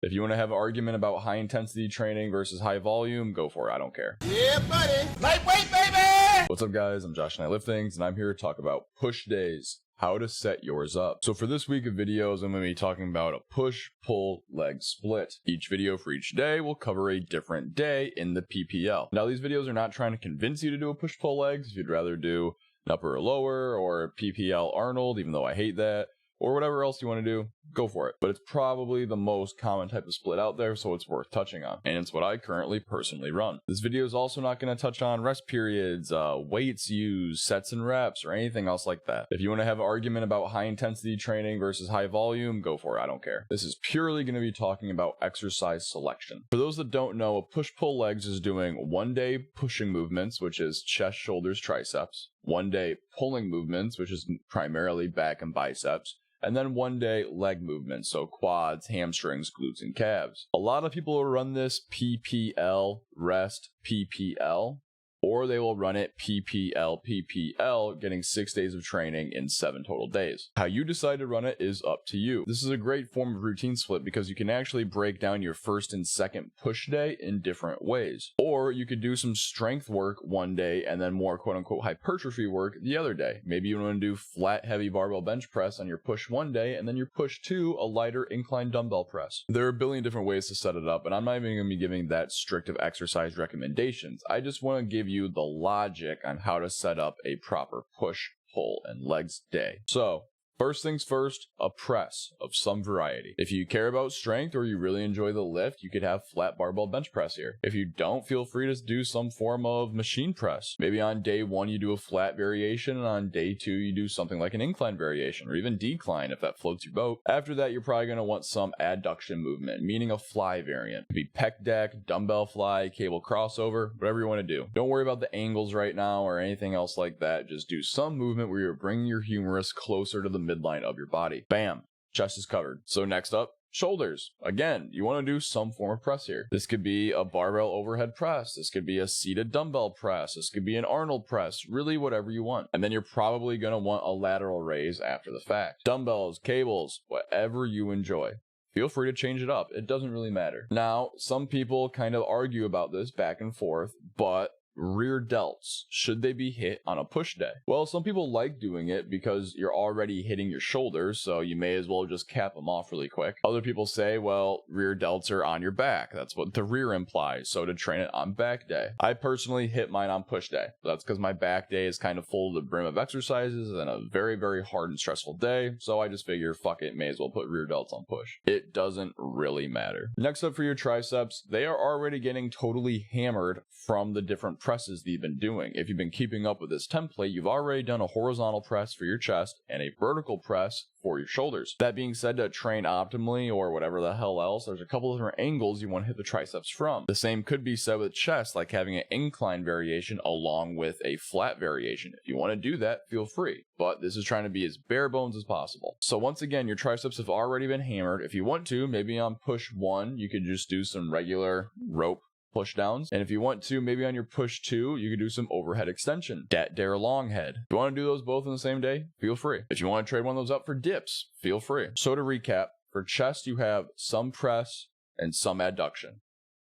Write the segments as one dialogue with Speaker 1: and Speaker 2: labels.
Speaker 1: If you want to have an argument about high intensity training versus high volume, go for it. I don't care.
Speaker 2: Yeah, buddy. Lightweight, baby!
Speaker 1: What's up, guys? I'm Josh and I Lift Things, and I'm here to talk about push days, how to set yours up. So for this week of videos, I'm going to be talking about a push-pull leg split. Each video for each day will cover a different day in the PPL. Now, these videos are not trying to convince you to do a push-pull legs. If you'd rather do an upper or lower or PPL Arnold, even though I hate that, or whatever else you want to do, go for it. But it's probably the most common type of split out there, so it's worth touching on. And it's what I currently personally run. This video is also not going to touch on rest periods, weights used, sets and reps, or anything else like that. If you want to have an argument about high intensity training versus high volume, go for it. I don't care. This is purely going to be talking about exercise selection. For those that don't know, a push-pull legs is doing 1 day pushing movements, which is chest, shoulders, triceps. 1 day pulling movements, which is primarily back and biceps. And then 1 day leg movements, so quads, hamstrings, glutes, and calves. A lot of people will run this PPL, rest, PPL, or they will run it PPL, PPL, getting 6 days of training in 7 total days. How you decide to run it is up to you. This is a great form of routine split because you can actually break down your first and second push day in different ways. Or you could do some strength work 1 day and then more quote-unquote hypertrophy work the other day. Maybe you want to do flat heavy barbell bench press on your push 1 day and then your push 2 a lighter incline dumbbell press. There are a billion different ways to set it up, and I'm not even going to be giving that strict of exercise recommendations. I just want to give you the logic on how to set up a proper push, pull, and legs day. So, first things first, a press of some variety. If you care about strength or you really enjoy the lift, you could have flat barbell bench press here. If you don't, feel free to do some form of machine press. Maybe on day 1 you do a flat variation, and on day 2 you do something like an incline variation, or even decline if that floats your boat. After that, you're probably going to want some adduction movement, meaning a fly variant. It could be pec deck, dumbbell fly, cable crossover, whatever you want to do. Don't worry about the angles right now or anything else like that. Just do some movement where you're bringing your humerus closer to the midline of your body. Bam, chest is covered. So next up, shoulders. Again, you want to do some form of press here. This could be a barbell overhead press. This could be a seated dumbbell press. This could be an Arnold press. Really whatever you want. And then you're probably going to want a lateral raise after the fact. Dumbbells, cables, whatever you enjoy. Feel free to change it up. It doesn't really matter. Now, some people kind of argue about this back and forth, but rear delts, should they be hit on a push day? Well, some people like doing it because you're already hitting your shoulders, so you may as well just cap them off really quick. Other people say, well, rear delts are on your back. That's what the rear implies, so to train it on back day. I personally hit mine on push day. That's because my back day is kind of full to the brim of exercises and a very, very hard and stressful day, so I just figure, fuck it, may as well put rear delts on push. It doesn't really matter. Next up for your triceps, they are already getting totally hammered from the different presses that you've been doing. If you've been keeping up with this template, you've already done a horizontal press for your chest and a vertical press for your shoulders. That being said, to train optimally or whatever the hell else, there's a couple of different angles you want to hit the triceps from. The same could be said with chest, like having an incline variation along with a flat variation. If you want to do that, feel free, but this is trying to be as bare bones as possible. So once again, your triceps have already been hammered. If you want to, maybe on push 1, you could just do some regular rope push downs, and if you want to, maybe on your push 2, you could do some overhead extension, dat dare long head. If you want to do those both in the same day, feel free. If you want to trade one of those up for dips, feel free. So to recap, for chest you have some press and some adduction.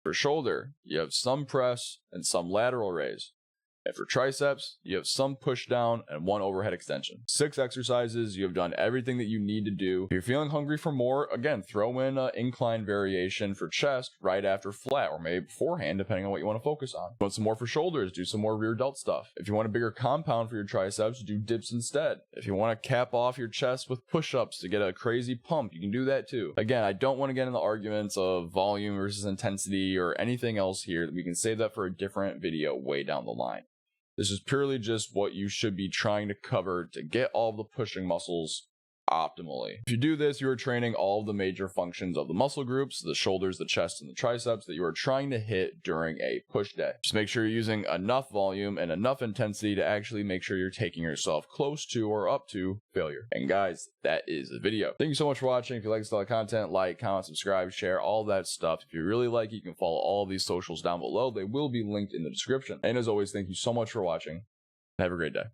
Speaker 1: For shoulder, you have some press and some lateral raise. And for triceps, you have some push down and 1 overhead extension. 6 exercises, you have done everything that you need to do. If you're feeling hungry for more, again, throw in an incline variation for chest right after flat, or maybe beforehand, depending on what you want to focus on. If you want some more for shoulders, do some more rear delt stuff. If you want a bigger compound for your triceps, do dips instead. If you want to cap off your chest with push-ups to get a crazy pump, you can do that too. Again, I don't want to get into arguments of volume versus intensity or anything else here. We can save that for a different video way down the line. This is purely just what you should be trying to cover to get all the pushing muscles optimally. If you do this, you are training all of the major functions of the muscle groups, the shoulders, the chest, and the triceps that you are trying to hit during a push day. Just make sure you're using enough volume and enough intensity to actually make sure you're taking yourself close to or up to failure. And guys, that is the video. Thank you so much for watching. If you like this style of content, like, comment, subscribe, share, all that stuff. If you really like it, you can follow all of these socials down below. They will be linked in the description. And as always, thank you so much for watching. Have a great day.